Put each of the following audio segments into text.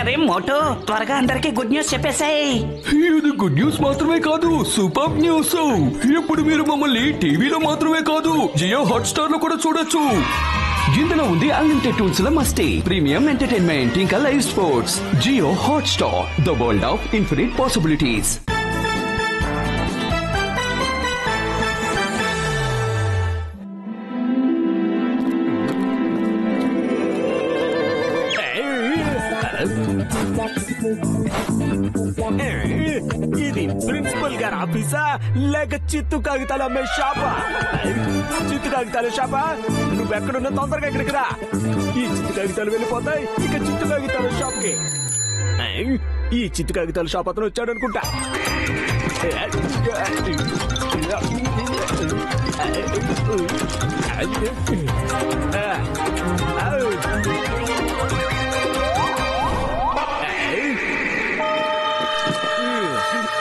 అరే మోటో, త్వరగా అందరికి గుడ్ న్యూస్ చెప్పేసాయి. ఇది గుడ్ న్యూస్ మాత్రమే కాదు, సూపర్ న్యూస్. ఇప్పుడు మీరు మమ్మల్ని టీవీలో మాత్రమే కాదు, జియో హాట్స్టార్ లో కూడా చూడొచ్చు. ఇందులో ఉంది అన్లిమిటెడ్ టూల్స్ ల మస్తీ, ప్రీమియం ఎంటర్టైన్మెంట్, ఇంకా live sports. Jio Hotstar, the world of infinite possibilities. ఇది ప్రిన్సిపల్ గారి ఆఫీసా లేక చిత్తు కాగితాలు అమ్మే షాపా? చిత్తు కాగితాల షాపా? నువ్వెక్కడున్నా తొందరగా ఇక్కడికి రా. ఈ చిత్తు కాగితాలు వెళ్ళిపోతాయి, ఇక చిత్తు కాగితాల షాప్ కి. ఈ చిత్తు కాగితాల షాప్ అతను వచ్చాడు అనుకుంటా.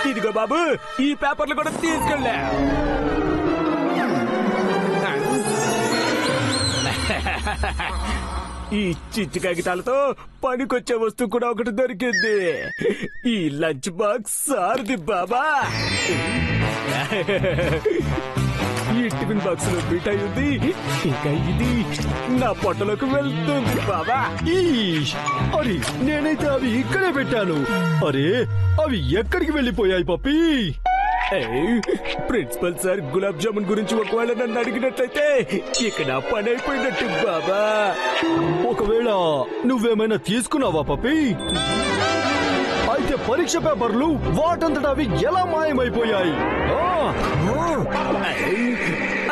ఇదిగో బాబు, ఈ పేపర్లు కూడా తీసుకెళ్ళా. ఈ చిచ్చు కాగితాలతో పనికొచ్చే వస్తువు కూడా ఒకటి దొరికింది. ఈ లంచ్ బాక్స్ సార్ది బాబా. ఈ టిఫిన్ బాక్స్ లో మిఠాయి ఉంది, ఇంకా ఇది నా పొట్టలోకి వెళ్తుంది బాబా. అరే నేనైతే అవి ఇక్కడే పెట్టాను. అరే అవి ఎక్కడికి వెళ్ళిపోయాయి పప్పి? ప్రిన్సిపల్ సార్ గులాబ్ జామున్ గురించి ఒకవేళ నన్ను అడిగినట్లయితే ఇక నా పని అయిపోయినట్టు బాబా. ఒకవేళ నువ్వేమైనా తీసుకున్నావా పప్పి? అయితే పరీక్ష పేపర్లు వాటంతట అవి ఎలా మాయమైపోయాయి?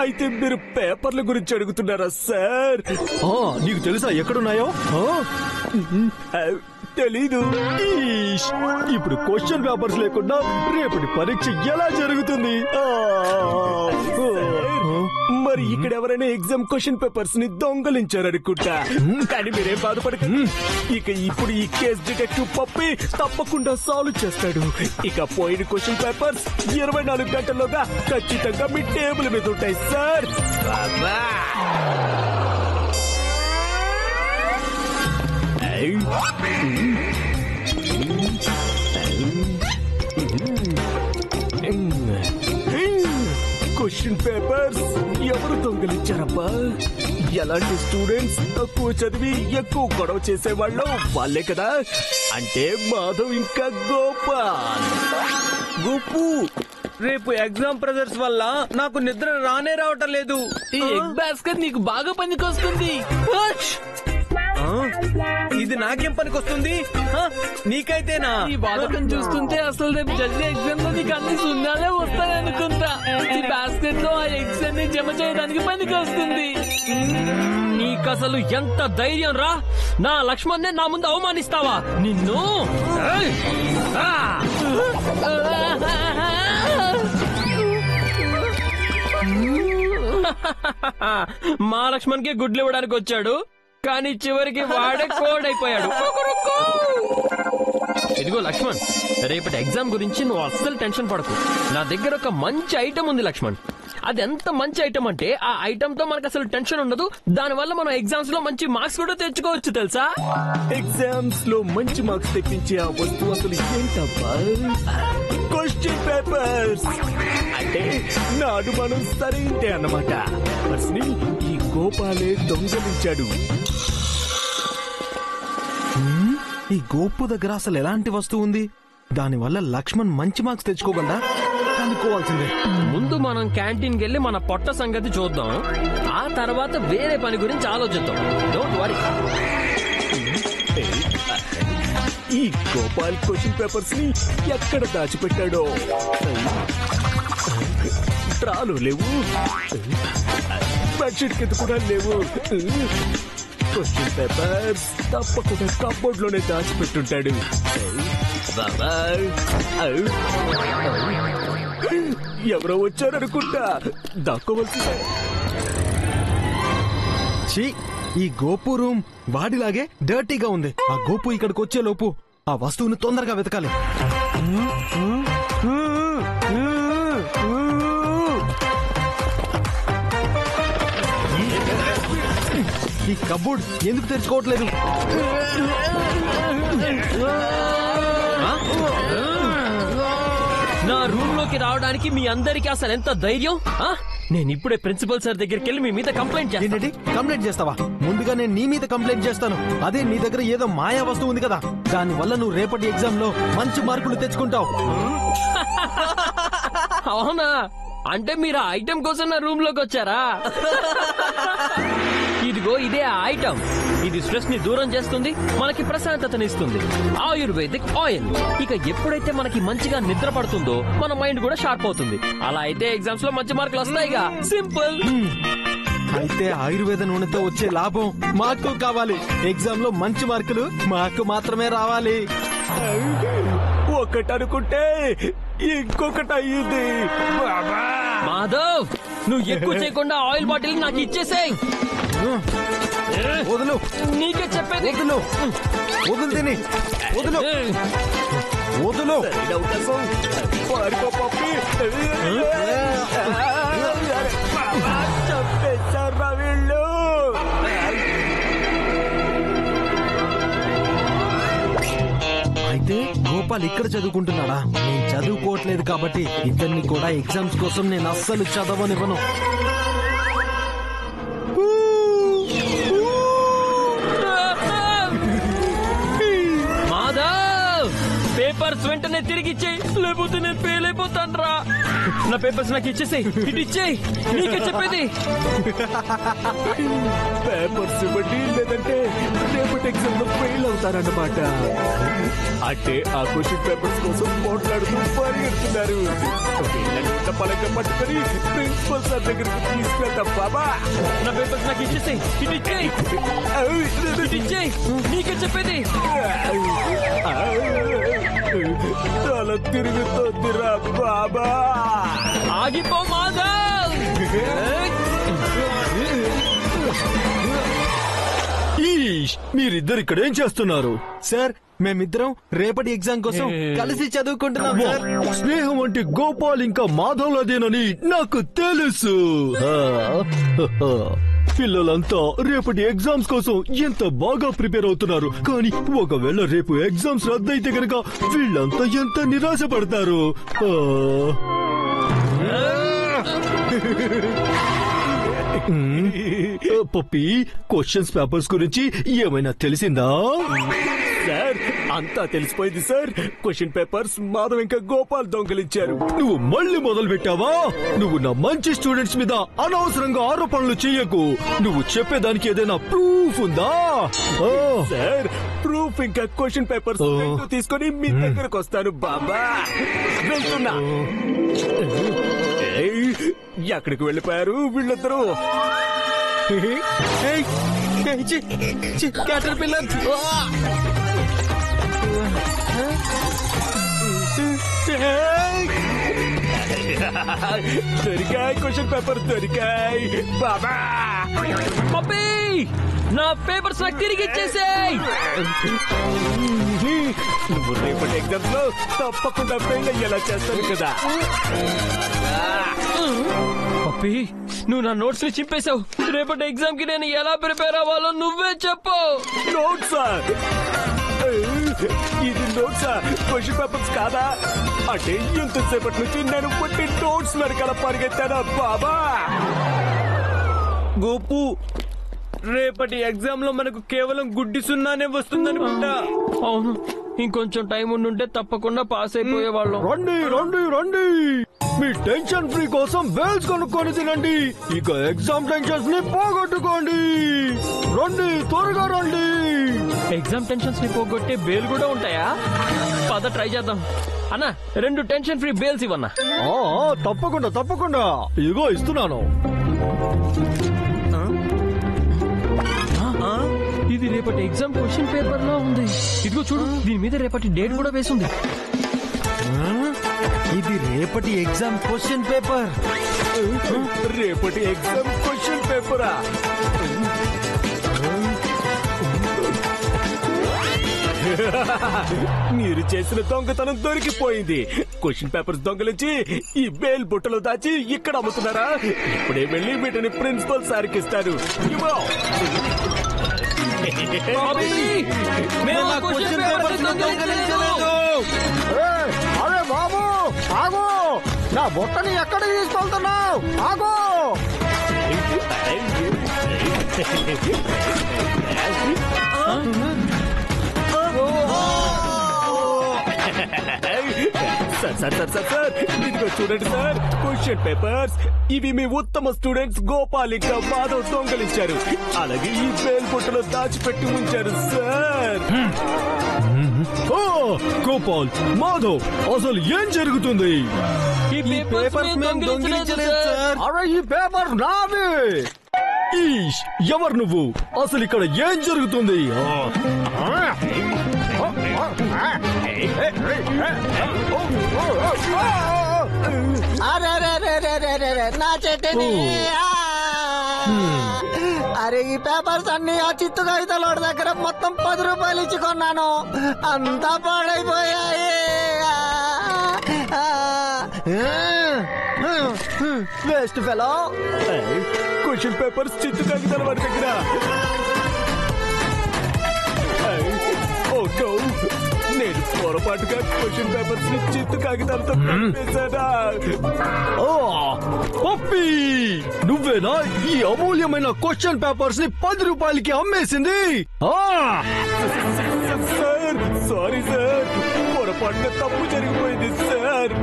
అయితే మీరు పేపర్ల గురించి అడుగుతున్నారా సార్? నీకు తెలుసా ఎక్కడున్నాయో? తెలీదు. ఇప్పుడు క్వశ్చన్ పేపర్స్ లేకుండా రేపటి పరీక్ష ఎలా జరుగుతుంది? మరి ఇక్కడ ఎవరైనా ఎగ్జామ్ క్వశ్చన్ పేపర్స్ ని దొంగలించారనుకుంటా. కానీ మీరేం బాధపడకండి, ఇక ఇప్పుడు ఈ కేస్ డిటెక్టివ్ పప్పి తప్పకుండా సాల్వ్ చేస్తాడు. ఇక పోయిన క్వశ్చన్ పేపర్స్ 24 గంటల్లోగా ఖచ్చితంగా మీ టేబుల్ మీద ఉంటాయి సార్. క్వశ్చన్ పేపర్స్ ఎవరు దొంగలించారబ్బా? ఎలాంటి స్టూడెంట్స్ తక్కువ చదివి ఎక్కువ గొడవ చేసేవాళ్ళు వాళ్ళే కదా. అంటే మాధవ్ ఇంకా గోపాల్. గోపు, రేపు ఎగ్జామ్ ప్రెజర్స్ వల్ల నాకు నిద్ర రానే రావటం లేదు. ఈ ఎగ్ బాస్కెట్ నీకు బాగా పనికొస్తుంది. ఇది నాకేం పనికొస్తుంది? నీకైతేనా? ఈ బాధకం చూస్తుంటే అసలు రేపు జరిగే ఎగ్జామ్ లో నీకు అన్ని సున్నాలే వస్తాయనుకుంటా. ఈ బాస్కెట్ లో ఆ ఎగ్స్ అన్ని జమ చేయడానికి పనికొస్తుంది. నీకు అసలు ఎంత ధైర్యం రా? నా లక్ష్మణ్ నా ముందు అవమానిస్తావా? నిన్ను మా లక్ష్మణ్ కి గుడ్లు ఇవ్వడానికి వచ్చాడు, కానీ చివరికి వాడే కోడ్ అయిపోయాడు. ఇదిగో లక్ష్మణ్, రేపటి ఎగ్జామ్ గురించి నువ్వు అస్సలు టెన్షన్ పడకు. నా దగ్గర ఒక మంచి ఐటమ్ ఉంది లక్ష్మణ్. అది ఎంత మంచి ఐటమ్ అంటే ఆ ఐటమ్ తో మనకు అసలు టెన్షన్ ఉండదు. దాని వల్ల మనం ఎగ్జామ్స్ లో మంచి మార్క్స్ కూడా తెచ్చుకోవచ్చు తెలుసా? ఎగ్జామ్స్ లో మంచి మార్క్స్ తెప్పించే ఆ వస్తువు అసలు ఏంటబ్బా? Question papers. అంటే నా అనుమానం సరైందే అన్నమాట. ఈ గోపాలే దొంగలించాడు. ఈ గోపు దగ్గర అసలు ఎలాంటి వస్తువు ఉంది? దానివల్ల లక్ష్మణ్ మంచి మార్క్స్ తెచ్చుకోగలరా? అనుకోవాల్సిందే. ముందు మనం క్యాంటీన్ కెళ్ళి మన పొట్ట సంగతి చూద్దాం. ఆ తర్వాత వేరే పని గురించి ఆలోచిద్దాం. Don't worry. ఈ గోపాల్ క్వశ్చన్ పేపర్స్ ని ఎక్కడ దాచిపెట్టాడో? ట్రాలు లేవు, బెడ్షీట్ కింద కూడా లేవు. క్వశ్చన్ పేపర్స్ తప్పకుండా కబోర్డ్ లోనే దాచిపెట్టుంటాడు. ఎవరో వచ్చారనుకుంటా, దక్కవలసిందే. ఈ గోపు రూమ్ వాడిలాగే డర్టీగా ఉంది. ఆ గోపు ఇక్కడికి వచ్చే లోపు ఆ వస్తువుని తొందరగా వెతకాలి. ఈ కబోర్డ్ ఎందుకు తెరుచుకోవట్లేదు? లోకి రావడానికి మీ అందరికి అసలు ఎంత ధైర్యం? నేను ఇప్పుడే ప్రిన్సిపల్ సార్ దగ్గరికి వెళ్ళి మీ మీద కంప్లైంట్ చేస్తాను. ఏంటండి కంప్లైంట్ చేస్తావా? ముందుగా నేను నీ మీద కంప్లైంట్ చేస్తాను. అదే నీ దగ్గర ఏదో మాయా వస్తువు ఉంది కదా, దాని వల్ల నువ్వు రేపటి ఎగ్జామ్ లో మంచి మార్కులు తెచ్చుకుంటావు. అవునా? అంటే మీరు ఆ ఐటెం కోసం నా రూమ్ లోకి వచ్చారా? ఇదిగో ఇదే ఆ ఐటమ్. ఇది స్ట్రెస్ ని దూరం చేస్తుంది, మనకి ప్రశాంతతనిస్తుంది. Ayurvedic oil. ఇక ఎప్పుడైతే మనకి మంచిగా నిద్ర పడుతుందో మన మైండ్ కూడా షార్ప్ అవుతుంది. అలా అయితే ఎగ్జామ్స్ లో మంచి మార్కులు వస్తాయిగా. సింపుల్. అయితే ఆయుర్వేద నూనెతో వచ్చే లాభం మాకు కావాలి. ఎగ్జామ్ లో మంచి మార్కులు మాకు మాత్రమే రావాలి. ఒకటి అనుకుంటే ఇంకొకటి అయ్యింది. మాధవ్, నువ్వు ఎక్కువ చేయకుండా ఆయిల్ బాటిల్ నాకు ఇచ్చేసేయ్. వదులు, నీకే చెప్పేది. వదులు, వదులు తిని వదులు, వదులు. పారిపో పప్పి. చంపేశారా వీళ్ళు? అయితే గోపాల్ ఇక్కడ చదువుకుంటున్నాడా? నేను చదువుకోవట్లేదు కాబట్టి ఇతన్ని కూడా ఎగ్జామ్స్ కోసం నేను అస్సలు చదవనివ్వను. మాధవ్, పేపర్స్ వెంటనే తిరిగి ఇచ్చేయి, లేకపోతే నేను ఫెయిల్ అయిపోతాను రా. నా పేపర్స్ నాకు ఇచ్చేసేయ్. ఇటు ఇచ్చేయి, నీకే చెప్పేది. పేపర్స్ ఇవ్వండి, లేదంటే రేపటి ఎగ్జామ్ లో ఫెయిల్ అవుతారన్నమాట. అంటే ఆ క్వశ్చన్ పేపర్స్ కోసం పోట్లాడుతూ పరిగెడుతున్నారు. పలక పట్టుకొని ప్రిన్సిపల్ సార్ దగ్గరికి తీసుకెళ్తాం. బాబా, నా పేపర్స్ నాకు ఇచ్చేసేయ్. ఇటు ఇచ్చేయి, ఇటు ఇచ్చేయి, నీకే చెప్పేది. తల తిరుగుతోందిరా బాబా. ఆగిపో మాధవ్. మీరిద్దరు ఇక్కడ ఏం చేస్తున్నారు? సార్, మేమిద్దరం రేపటి ఎగ్జామ్ కోసం కలిసి చదువుకుంటున్నాం సార్. స్నేహం అంటే గోపాల్ ఇంకా మాధవ్లదేనని నాకు తెలుసు. పిల్లలంతా రేపటి ఎగ్జామ్స్ కోసం ఎంత బాగా ప్రిపేర్ అవుతున్నారు. కానీ ఒకవేళ రేపు ఎగ్జామ్స్ రద్దయితే గనక వీళ్ళంతా ఎంత నిరాశపడతారు. పప్పి, క్వశ్చన్స్ పేపర్స్ గురించి ఏమైనా తెలిసిందా? సార్, అంతా తెలిసిపోయింది సార్. క్వశ్చన్ పేపర్స్ మాధవ్ ఇంకా గోపాల్ దొంగలించారు. నువ్వు మళ్ళీ మొదలు పెట్టావా? నువ్వు నా మంచి స్టూడెంట్స్ మీద అనవసరంగా ఆరోపణలు చెయ్యకు. నువ్వు చెప్పేదానికి ఏదైనా ప్రూఫ్ ఉందా? సార్, ప్రూఫ్ ఇంకా క్వశ్చన్ పేపర్స్ తీసుకొని మీ దగ్గరకు వస్తాను బాబా. వెళ్తున్నా. ఎక్కడికి వెళ్ళిపోయారు వీళ్ళిద్దరూ? క్యాటర్ పిల్లర్. దొరికాయి క్వశ్చన్ పేపర్, దొరికాయి బాబా. పప్పి, నా పేపర్స్ నాకు తిరిగి ఇచ్చేసేయ్. నువ్వు రేపటి ఎగ్జామ్స్ లో తప్పకుండా ఫెయిల్ అయ్యేలా చేస్తాను కదా. పప్పి, నువ్వు నా నోట్స్ ని చింపేశావు. రేపటి ఎగ్జామ్ కి నేను ఎలా ప్రిపేర్ అవ్వాలో నువ్వే చెప్పు. నోట్సా? ఇది నోట్సా? క్వశ్చన్ పేపర్స్ కాదా? అంటే ఎంతసేపటి నుంచి నేను పుట్టి నోట్స్ వెనకాల పరిగెత్తానా బాబా? గోపు, రేపటి ఎగ్జామ్ లో మనకు కేవలం గుడ్డి సున్నానే వస్తుందనుకుంటా. అవును, ఇంకొంచెం టైం ఉండుంటే తప్పకుండా పాస్ అయిపోయేవాళ్ళం. రండి రండి రండి, మీ టెన్షన్ ఫ్రీ కోసం బేల్స్ కొనుక్కొని తినండి. ఇక ఎగ్జామ్ టెన్షన్స్ ని పోగొట్టుకోండి. రండి, త్వరగా రండి. ఎగ్జామ్ టెన్షన్స్ ని పోగొట్టే బేల్ కూడా ఉంటాయా? పద ట్రై చేద్దాం. అన్నా, 2 టెన్షన్ ఫ్రీ బేల్స్ ఇవ్వన్నా. తప్పకుండా తప్పకుండా, ఇదిగో ఇస్తున్నాను. ఇది రేపటి ఎగ్జామ్ క్వశ్చన్ పేపర్ లో ఉంది. ఇదిగో చూడు, దీని మీద రేపటి డేట్ కూడా వేసింది. ఇది రేపటి ఎగ్జామ్ క్వశ్చన్ పేపర్. రేపటి ఎగ్జామ్ క్వశ్చన్ పేపరా? మీరు చేసిన దొంగతనం దొరికిపోయింది. క్వశ్చన్ పేపర్స్ దొంగలించి ఈ బేల్ బుట్టలో దాచి ఇక్కడ అమ్ముతున్నారా? ఇప్పుడే వెళ్ళి వీటిని ప్రిన్సిపల్ సార్కి ఇస్తారు. ఇవ్వు. మేము ఆ క్వశ్చన్ పేపర్స్ ని దొంగిలించలేదు. అరే బాబు, ఆగు! నా బుట్టని ఎక్కడికి తీసుకెళ్తున్నావు? ఆగో! సార్ ఇదిగో చూడండి సార్, క్వశ్చన్ పేపర్స్. ఇవి మీ ఉత్తమ స్టూడెంట్స్ గోపాల్ ఇంకా మాధవ్ దొంగలించారు. అలాగే ఈ బేల్ బుట్టలో దాచిపెట్టి ఉంచారు సార్. ఓ, గోపాల్, మాధవ్, అసలు ఏం జరుగుతుంది? ఈ పేపర్స్ మేము దొంగిలించలేదు సార్. అరే, ఈ పేపర్ నాది. ఈష్, ఎవరు నువ్వు? అసలు ఇక్కడ ఏం జరుగుతుంది? నా చెట్టుని అరే, ఈ పేపర్స్ అన్ని ఆ చిత్తు కాగితాలోడి దగ్గర మొత్తం 10 రూపాయలు ఇచ్చి కొన్నాను. అంతా పాడైపోయాయి. Waste fellow. క్వశ్చన్ పేపర్స్ చిత్తు కాగితాల వారి దగ్గర. ఓ నో, నేను పొరపాటుగా క్వశ్చన్ పేపర్స్ ని చిత్తు కాగితాలతో కలిపేశానా? ఓ, పప్పీ, నువ్వేనా ఈ అమూల్యమైన క్వశ్చన్ పేపర్స్ ని 10 రూపాయలకి అమ్మేసింది? సార్, సారీ సార్, పొరపాటున తప్పు జరిగిపోయింది సార్.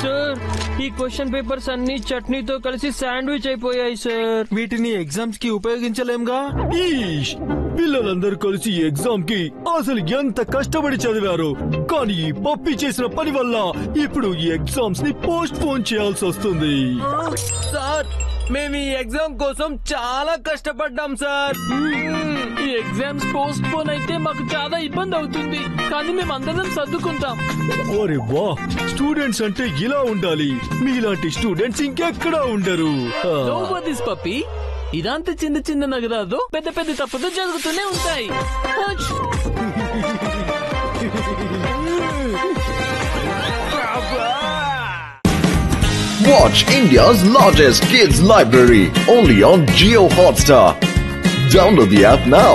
సార్, ఈ క్వశ్చన్ పేపర్స్ అన్ని చట్నీతో కలిసి శాండ్విచ్ అయిపోయాయి సార్. వీటిని ఎగ్జామ్స్ కి ఉపయోగించలేంగా. ఈష్, పిల్లలందరూ కలిసి ఈ ఎగ్జామ్ కి అసలు ఎంత కష్టపడి చదివారు. కానీ ఈ పప్పి చేసిన పని వల్ల ఇప్పుడు ఈ ఎగ్జామ్స్ ని పోస్ట్ పోన్ చేయాల్సి వస్తుంది. సార్, మేము ఈ ఎగ్జామ్ కోసం చాలా కష్టపడ్డాం సార్. ఈ ఎగ్జామ్స్ పోస్ట్ పోన్ అయితే మాకు చాలా ఇబ్బంది అవుతుంది, కానీ మేము అందరం సర్దుకుంటాం. అరే వా, స్టూడెంట్స్ అంటే ఇలా ఉండాలి. మీలాంటి స్టూడెంట్స్ ఇంకెక్కడా ఉండరు. నోబడీస్ పప్పి, ఇదంతా చిన్న చిన్న నగరాలు పెద్ద పెద్ద తప్పులు జరుగుతూనే ఉంటాయి. Watch India's largest kids library only on Jio Hotstar. Download the app now.